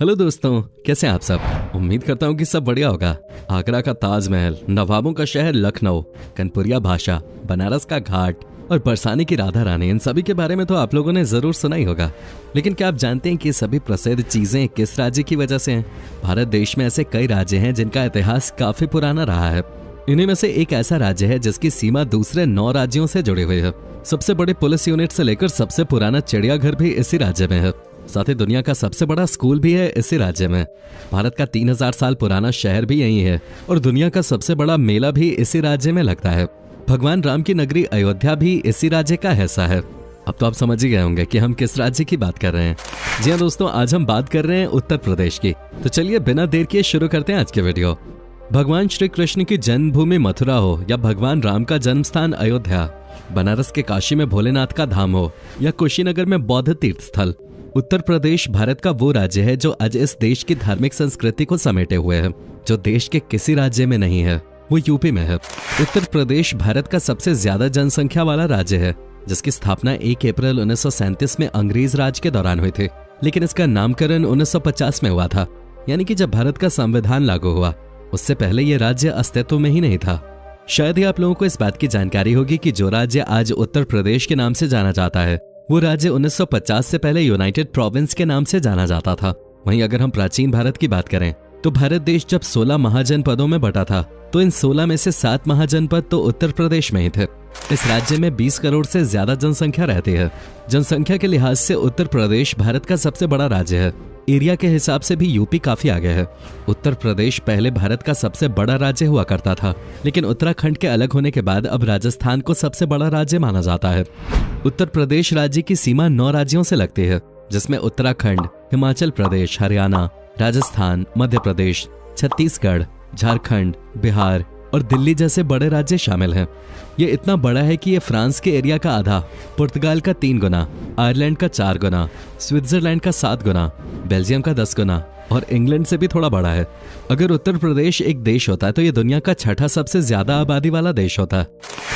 Hello दोस्तों, कैसे हैं आप सब। उम्मीद करता हूँ कि सब बढ़िया होगा। आगरा का ताजमहल, नवाबों का शहर लखनऊ, कनपुरिया भाषा, बनारस का घाट और बरसाने की राधा रानी, इन सभी के बारे में तो आप लोगों ने जरूर सुना ही होगा। लेकिन क्या आप जानते हैं कि ये सभी प्रसिद्ध चीजें किस राज्य की वजह से हैं? भारत देश में ऐसे कई राज्य हैं जिनका इतिहास काफी पुराना रहा है। इन्हीं में से एक ऐसा राज्य है जिसकी सीमा दूसरे 9 राज्यों से जुड़ी हुई है। सबसे बड़े पुलिस यूनिट से लेकर सबसे पुराना चिड़ियाघर भी इसी राज्य में है। साथ ही दुनिया का सबसे बड़ा स्कूल भी है इसी राज्य में। भारत का 3000 साल पुराना शहर भी यही है और दुनिया का सबसे बड़ा मेला भी इसी राज्य में लगता है। भगवान राम की नगरी अयोध्या भी इसी राज्य का हिस्सा है। अब तो आप समझ ही गए होंगे कि हम किस राज्य की बात कर रहे हैं। जी हाँ दोस्तों, आज हम बात कर रहे हैं उत्तर प्रदेश की। तो चलिए बिना देर किए शुरू करते हैं आज के वीडियो। भगवान श्री कृष्ण की जन्मभूमि मथुरा हो या भगवान राम का जन्म स्थान अयोध्या, बनारस के काशी में भोलेनाथ का धाम हो या कुशीनगर में बौद्ध तीर्थ स्थल, उत्तर प्रदेश भारत का वो राज्य है जो आज इस देश की धार्मिक संस्कृति को समेटे हुए है। जो देश के किसी राज्य में नहीं है वो यूपी में है। उत्तर प्रदेश भारत का सबसे ज्यादा जनसंख्या वाला राज्य है, जिसकी स्थापना 1 अप्रैल 1937 में अंग्रेज राज के दौरान हुई थी। लेकिन इसका नामकरण 1950 में हुआ था, यानी कि जब भारत का संविधान लागू हुआ। उससे पहले ये राज्य अस्तित्व में ही नहीं था। शायद ही आप लोगों को इस बात की जानकारी होगी कि जो राज्य आज उत्तर प्रदेश के नाम से जाना जाता है वो राज्य 1950 से पहले यूनाइटेड प्रोविंस के नाम से जाना जाता था। वहीं अगर हम प्राचीन भारत की बात करें तो भारत देश जब 16 महाजनपदों में बटा था तो इन 16 में से 7 महाजनपद तो उत्तर प्रदेश में ही थे। इस राज्य में 20 करोड़ से ज्यादा जनसंख्या रहती है। जनसंख्या के लिहाज से उत्तर प्रदेश भारत का सबसे बड़ा राज्य है। एरिया के हिसाब से भी यूपी काफी आगे है। उत्तर प्रदेश पहले भारत का सबसे बड़ा राज्य हुआ करता था, लेकिन उत्तराखंड के अलग होने के बाद अब राजस्थान को सबसे बड़ा राज्य माना जाता है। उत्तर प्रदेश राज्य की सीमा 9 राज्यों से लगती है, जिसमें उत्तराखंड, हिमाचल प्रदेश, हरियाणा, राजस्थान, मध्य प्रदेश, छत्तीसगढ़, झारखंड, बिहार और दिल्ली जैसे बड़े राज्य शामिल हैं। ये इतना बड़ा है कि ये फ्रांस के एरिया का आधा, पुर्तगाल का 3 गुना, आयरलैंड का 4 गुना, स्विट्जरलैंड का 7 गुना, बेल्जियम का 10 गुना और इंग्लैंड से भी थोड़ा बड़ा है। अगर उत्तर प्रदेश एक देश होता है तो ये दुनिया का 6ठा सबसे ज्यादा आबादी वाला देश होता है।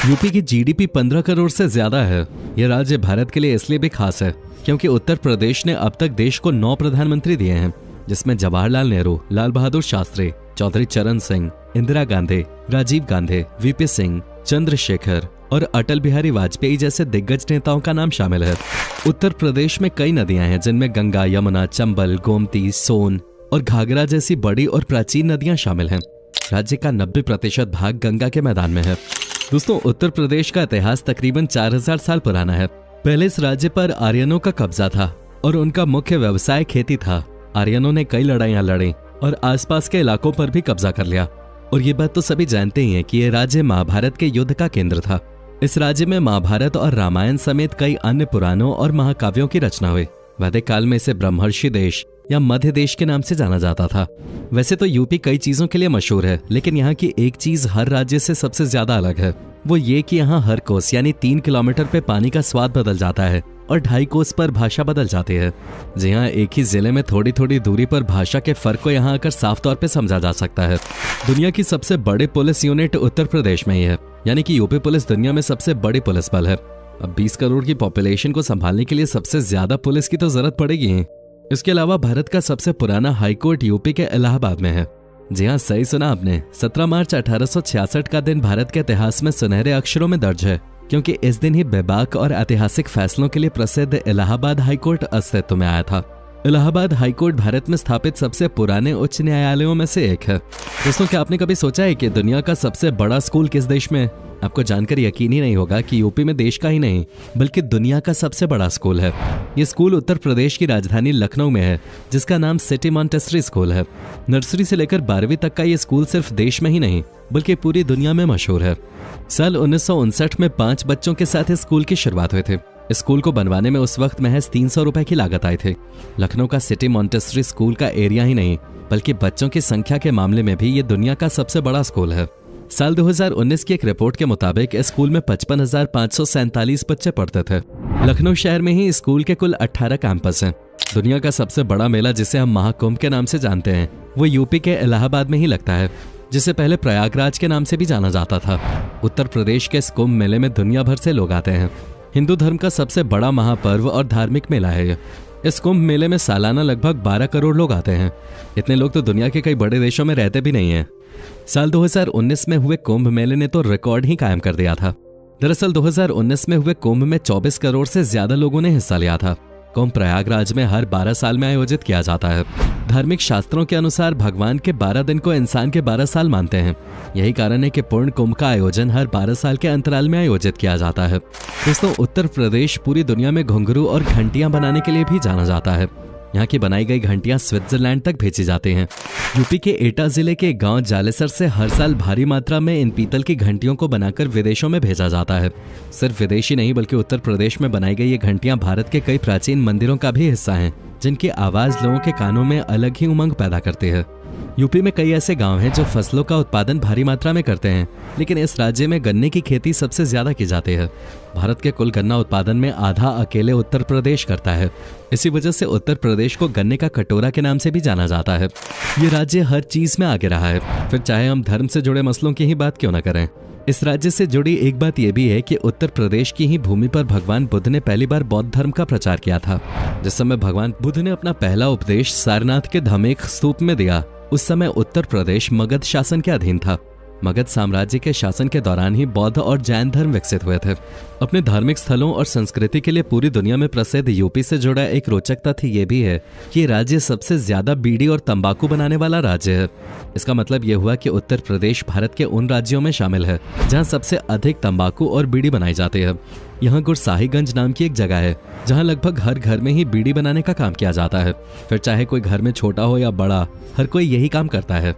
यूपी की जीडीपी 15 करोड़ से ज्यादा है। यह राज्य भारत के लिए इसलिए भी खास है क्योंकि उत्तर प्रदेश ने अब तक देश को 9 प्रधानमंत्री दिए हैं, जिसमें जवाहरलाल नेहरू, लाल बहादुर शास्त्री, चौधरी चरण सिंह, इंदिरा गांधी, राजीव गांधी, वीपी सिंह, चंद्रशेखर और अटल बिहारी वाजपेयी जैसे दिग्गज नेताओं का नाम शामिल है। उत्तर प्रदेश में कई नदियां हैं जिनमें गंगा, यमुना, चंबल, गोमती, सोन और घाघरा जैसी बड़ी और प्राचीन नदियां शामिल हैं। राज्य का 90% भाग गंगा के मैदान में है। दोस्तों, उत्तर प्रदेश का इतिहास तकरीबन 4000 साल पुराना है। पहले इस राज्य पर आर्यनों का कब्जा था और उनका मुख्य व्यवसाय खेती था। आर्यनों ने कई लड़ाइयां लड़ी और आसपास के इलाकों पर भी कब्जा कर लिया। और ये बात तो सभी जानते ही हैं कि ये राज्य महाभारत के युद्ध का केंद्र था। इस राज्य में महाभारत और रामायण समेत कई अन्य पुराणों और महाकाव्यों की रचना हुई। वैदिक काल में इसे ब्रह्मर्षि देश या मध्य देश के नाम से जाना जाता था। वैसे तो यूपी कई चीजों के लिए मशहूर है, लेकिन यहाँ की एक चीज हर राज्य से सबसे ज्यादा अलग है। वो ये कि यहाँ हर कोस यानी 3 किलोमीटर पे पानी का स्वाद बदल जाता है और 2.5 कोस पर भाषा बदल जाती है। जी हाँ, एक ही जिले में थोड़ी थोड़ी दूरी पर भाषा के फर्क को यहाँ आकर साफ तौर पे समझा जा सकता है। दुनिया की सबसे बड़ी पुलिस यूनिट उत्तर प्रदेश में ही है, यानी कि यूपी पुलिस दुनिया में सबसे बड़ी पुलिस बल है। अब 20 करोड़ की पॉपुलेशन को संभालने के लिए सबसे ज्यादा पुलिस की तो जरूरत पड़ेगी ही। इसके अलावा भारत का सबसे पुराना हाईकोर्ट यूपी के इलाहाबाद में है। जी हाँ, सही सुना आपने। 17 मार्च 1866 का दिन भारत के इतिहास में सुनहरे अक्षरों में दर्ज है, क्योंकि इस दिन ही बेबाक और ऐतिहासिक फैसलों के लिए प्रसिद्ध इलाहाबाद हाईकोर्ट अस्तित्व में आया था। इलाहाबाद हाईकोर्ट भारत में स्थापित सबसे पुराने उच्च न्यायालयों में से एक है। दोस्तों, क्या आपने कभी सोचा है कि दुनिया का सबसे बड़ा स्कूल किस देश में है? आपको जानकर यकीन ही नहीं होगा कि यूपी में देश का ही नहीं बल्कि दुनिया का सबसे बड़ा स्कूल है। ये स्कूल उत्तर प्रदेश की राजधानी लखनऊ में है, जिसका नाम सिटी मॉन्टेसरी स्कूल है। नर्सरी से लेकर 12वीं तक का ये स्कूल सिर्फ देश में ही नहीं बल्कि पूरी दुनिया में मशहूर है। साल 1959 में 5 बच्चों के साथ इस स्कूल की शुरुआत हुई थी। इस स्कूल को बनवाने में उस वक्त महज 300 रुपए की लागत आई थी। लखनऊ का सिटी मॉन्टेसरी स्कूल का एरिया ही नहीं बल्कि बच्चों की संख्या के मामले में भी ये दुनिया का सबसे बड़ा स्कूल है। साल 2019 की एक रिपोर्ट के मुताबिक इस स्कूल में 55,547 बच्चे पढ़ते थे। लखनऊ शहर में ही स्कूल के कुल 18 कैंपस हैं। दुनिया का सबसे बड़ा मेला, जिसे हम महाकुंभ के नाम से जानते हैं, वो यूपी के इलाहाबाद में ही लगता है, जिसे पहले प्रयागराज के नाम से भी जाना जाता था। उत्तर प्रदेश के इस कुंभ मेले में दुनिया भर से लोग आते हैं। हिंदू धर्म का सबसे बड़ा महापर्व और धार्मिक मेला है। इस कुंभ मेले में सालाना लगभग 12 करोड़ लोग आते हैं। इतने लोग तो दुनिया के कई बड़े देशों में रहते भी नहीं हैं। साल 2019 में हुए कुंभ मेले ने तो रिकॉर्ड ही कायम कर दिया था। दरअसल 2019 में हुए कुंभ में 24 करोड़ से ज्यादा लोगों ने हिस्सा लिया था। कुंभ प्रयागराज में हर 12 साल में आयोजित किया जाता है। धार्मिक शास्त्रों के अनुसार भगवान के 12 दिन को इंसान के 12 साल मानते हैं। यही कारण है कि पूर्ण कुंभ का आयोजन हर 12 साल के अंतराल में आयोजित किया जाता है। दोस्तों, उत्तर प्रदेश पूरी दुनिया में घुंघरू और घंटियां बनाने के लिए भी जाना जाता है। यहाँ की बनाई गई घंटियां स्विट्जरलैंड तक भेजी जाती हैं। यूपी के एटा जिले के गांव जालेसर से हर साल भारी मात्रा में इन पीतल की घंटियों को बनाकर विदेशों में भेजा जाता है। सिर्फ विदेशी नहीं बल्कि उत्तर प्रदेश में बनाई गई ये घंटियां भारत के कई प्राचीन मंदिरों का भी हिस्सा हैं, जिनकी आवाज लोगों के कानों में अलग ही उमंग पैदा करती है। यूपी में कई ऐसे गांव हैं जो फसलों का उत्पादन भारी मात्रा में करते हैं, लेकिन इस राज्य में गन्ने की खेती सबसे ज्यादा की जाती है। भारत के कुल गन्ना उत्पादन में आधा अकेले उत्तर प्रदेश करता है। इसी वजह से उत्तर प्रदेश को गन्ने का कटोरा के नाम से भी जाना जाता है। ये राज्य हर चीज में आगे रहा है, फिर चाहे हम धर्म से जुड़े मसलों की ही बात क्यों न करें। इस राज्य से जुड़ी एक बात यह भी है कि उत्तर प्रदेश की ही भूमि पर भगवान बुद्ध ने पहली बार बौद्ध धर्म का प्रचार किया था। जिस समय भगवान बुद्ध ने अपना पहला उपदेश सारनाथ के धमेख स्तूप में दिया, उस समय उत्तर प्रदेश मगध शासन के अधीन था। मगध साम्राज्य के शासन के दौरान ही बौद्ध और जैन धर्म विकसित हुए थे। अपने धार्मिक स्थलों और संस्कृति के लिए पूरी दुनिया में प्रसिद्ध यूपी से जुड़ा एक रोचक तथ्य ये भी है कि ये राज्य सबसे ज्यादा बीड़ी और तंबाकू बनाने वाला राज्य है। इसका मतलब ये हुआ कि उत्तर प्रदेश भारत के उन राज्यों में शामिल है जहाँ सबसे अधिक तंबाकू और बीड़ी बनाई जाती है। यहाँ गुरसाहिगंज नाम की एक जगह है जहाँ लगभग हर घर में ही बीड़ी बनाने का काम किया जाता है। फिर चाहे कोई घर में छोटा हो या बड़ा, हर कोई यही काम करता है।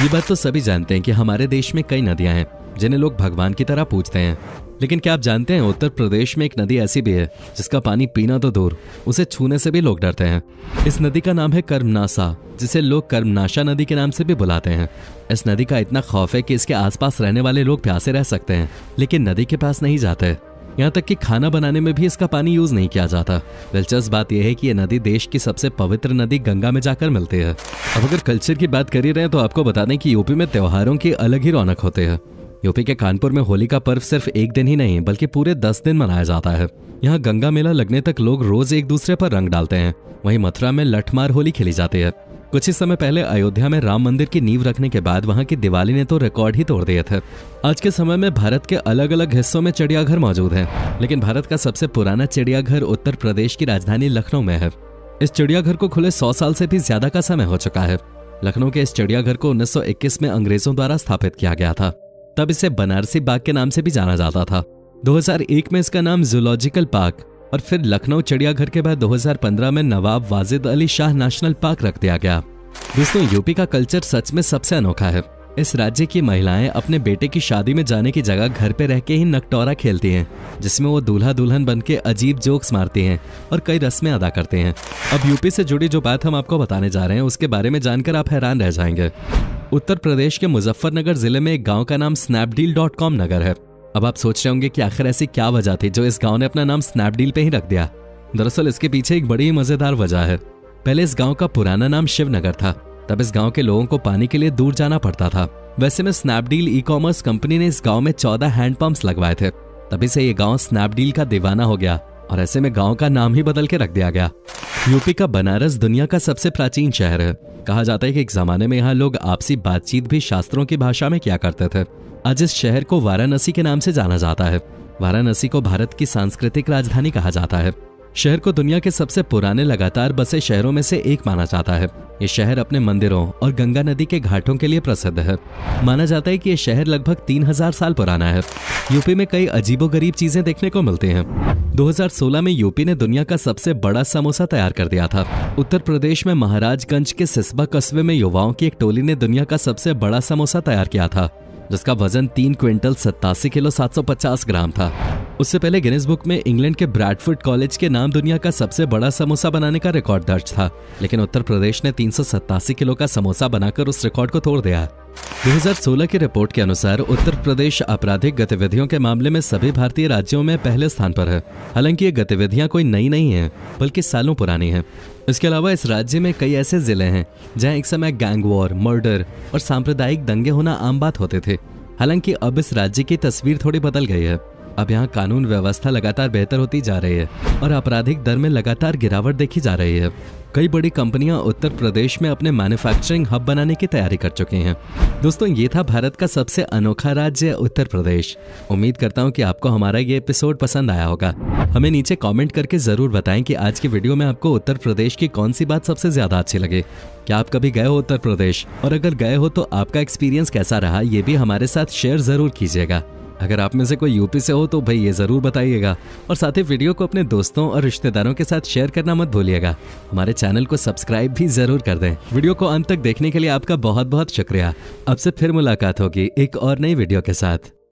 ये बात तो सभी जानते हैं कि हमारे देश में कई नदियां हैं जिन्हें लोग भगवान की तरह पूजते हैं, लेकिन क्या आप जानते हैं उत्तर प्रदेश में एक नदी ऐसी भी है जिसका पानी पीना तो दूर, उसे छूने से भी लोग डरते हैं। इस नदी का नाम है कर्मनासा, जिसे लोग कर्मनाशा नदी के नाम से भी बुलाते हैं। इस नदी का इतना खौफ है कि इसके आसपास रहने वाले लोग प्यासे रह सकते हैं, लेकिन नदी के पास नहीं जाते। यहाँ तक कि खाना बनाने में भी इसका पानी यूज नहीं किया जाता। दिलचस्प बात यह है कि यह नदी देश की सबसे पवित्र नदी गंगा में जाकर मिलती है। अब अगर कल्चर की बात कर ही रहे हैं तो आपको बता दें कि यूपी में त्योहारों की अलग ही रौनक होती है। यूपी के कानपुर में होली का पर्व सिर्फ एक दिन ही नहीं बल्कि पूरे 10 दिन मनाया जाता है। यहाँ गंगा मेला लगने तक लोग रोज एक दूसरे पर रंग डालते हैं। वहीं मथुरा में लठमार होली खेली जाती है। कुछ ही समय पहले अयोध्या में राम मंदिर की नींव रखने के बाद वहां की दिवाली ने तो रिकॉर्ड ही तोड़ दिए थे। आज के समय में भारत के अलग अलग हिस्सों में चिड़ियाघर मौजूद हैं, लेकिन भारत का सबसे पुराना चिड़ियाघर उत्तर प्रदेश की राजधानी लखनऊ में है। इस चिड़ियाघर को खुले 100 साल से भी ज्यादा का समय हो चुका है। लखनऊ के इस चिड़ियाघर को 1921 में अंग्रेजों द्वारा स्थापित किया गया था। तब इसे बनारसी बाग के नाम से भी जाना जाता था। 2001 में इसका नाम जूलॉजिकल पार्क और फिर लखनऊ चिड़ियाघर के बाद 2015 में नवाब वाजिद अली शाह नेशनल पार्क रख दिया गया। दोस्तों, यूपी का कल्चर सच में सबसे अनोखा है। इस राज्य की महिलाएं अपने बेटे की शादी में जाने की जगह घर पे रह के ही नकटोरा खेलती हैं, जिसमें वो दूल्हा दुल्हन बन के अजीब जोक्स मारती हैं और कई रस्में अदा करते हैं। अब यूपी से जुड़ी जो बात हम आपको बताने जा रहे हैं उसके बारे में जानकर आप हैरान रह जाएंगे। उत्तर प्रदेश के मुजफ्फरनगर जिले में एक गाँव का नाम स्नैपडील.com नगर है। अब आप सोच रहे होंगे कि आखिर ऐसी क्या वजह थी जो इस गांव ने अपना नाम स्नैपडील पे ही रख दिया। दरअसल इसके पीछे एक बड़ी ही मजेदार वजह है। पहले इस गांव का पुराना नाम शिवनगर था। तब इस गांव के लोगों को पानी के लिए दूर जाना पड़ता था। वैसे में स्नैपडील ई-कॉमर्स कंपनी ने इस गांव में 14 हैंडपंप्स लगवाए थे। तभी से ये गांव स्नैपडील का दीवाना हो गया और ऐसे में गांव का नाम ही बदल के रख दिया गया। यूपी का बनारस दुनिया का सबसे प्राचीन शहर है। कहा जाता है कि एक जमाने में यहाँ लोग आपसी बातचीत भी शास्त्रों की भाषा में किया करते थे। आज इस शहर को वाराणसी के नाम से जाना जाता है। वाराणसी को भारत की सांस्कृतिक राजधानी कहा जाता है। शहर को दुनिया के सबसे पुराने लगातार बसे शहरों में से एक माना जाता है। ये शहर अपने मंदिरों और गंगा नदी के घाटों के लिए प्रसिद्ध है। माना जाता है कि ये शहर लगभग 3000 साल पुराना है। यूपी में कई अजीबोगरीब चीजें देखने को मिलती हैं। 2016 में यूपी ने दुनिया का सबसे बड़ा समोसा तैयार कर दिया था। उत्तर प्रदेश में महाराजगंज के सिसबा कस्बे में युवाओं की एक टोली ने दुनिया का सबसे बड़ा समोसा तैयार किया था, जिसका वजन 3 क्विंटल 87 किलो 750 ग्राम था। उससे पहले गिनीज बुक में इंग्लैंड के ब्रैडफोर्ड कॉलेज के नाम दुनिया का सबसे बड़ा समोसा बनाने का रिकॉर्ड दर्ज था, लेकिन उत्तर प्रदेश ने 387 किलो का समोसा बनाकर उस रिकॉर्ड को तोड़ दिया। 2016 की रिपोर्ट के अनुसार उत्तर प्रदेश आपराधिक गतिविधियों के मामले में सभी भारतीय राज्यों में पहले स्थान पर है। हालांकि ये गतिविधियां कोई नई नहीं हैं, बल्कि सालों पुरानी हैं। इसके अलावा इस राज्य में कई ऐसे जिले हैं जहां एक समय गैंग वॉर, मर्डर और सांप्रदायिक दंगे होना आम बात होते थे। हालांकि अब इस राज्य की तस्वीर थोड़ी बदल गई है। अब यहाँ कानून व्यवस्था लगातार बेहतर होती जा रही है और आपराधिक दर में लगातार गिरावट देखी जा रही है। कई बड़ी कंपनियां उत्तर प्रदेश में अपने मैन्युफैक्चरिंग हब बनाने की तैयारी कर चुकी हैं। दोस्तों, ये था भारत का सबसे अनोखा राज्य उत्तर प्रदेश। उम्मीद करता हूं कि आपको हमारा ये एपिसोड पसंद आया होगा। हमें नीचे कमेंट करके जरूर बताएं कि आज की वीडियो में आपको उत्तर प्रदेश की कौन सी बात सबसे ज्यादा अच्छी लगे। क्या आप कभी गए हो उत्तर प्रदेश, और अगर गए हो तो आपका एक्सपीरियंस कैसा रहा, ये भी हमारे साथ शेयर जरूर कीजिएगा। अगर आप में से कोई यूपी से हो तो भाई ये जरूर बताइएगा, और साथ ही वीडियो को अपने दोस्तों और रिश्तेदारों के साथ शेयर करना मत भूलिएगा। हमारे चैनल को सब्सक्राइब भी जरूर कर दें। वीडियो को अंत तक देखने के लिए आपका बहुत बहुत शुक्रिया। अब से फिर मुलाकात होगी एक और नई वीडियो के साथ।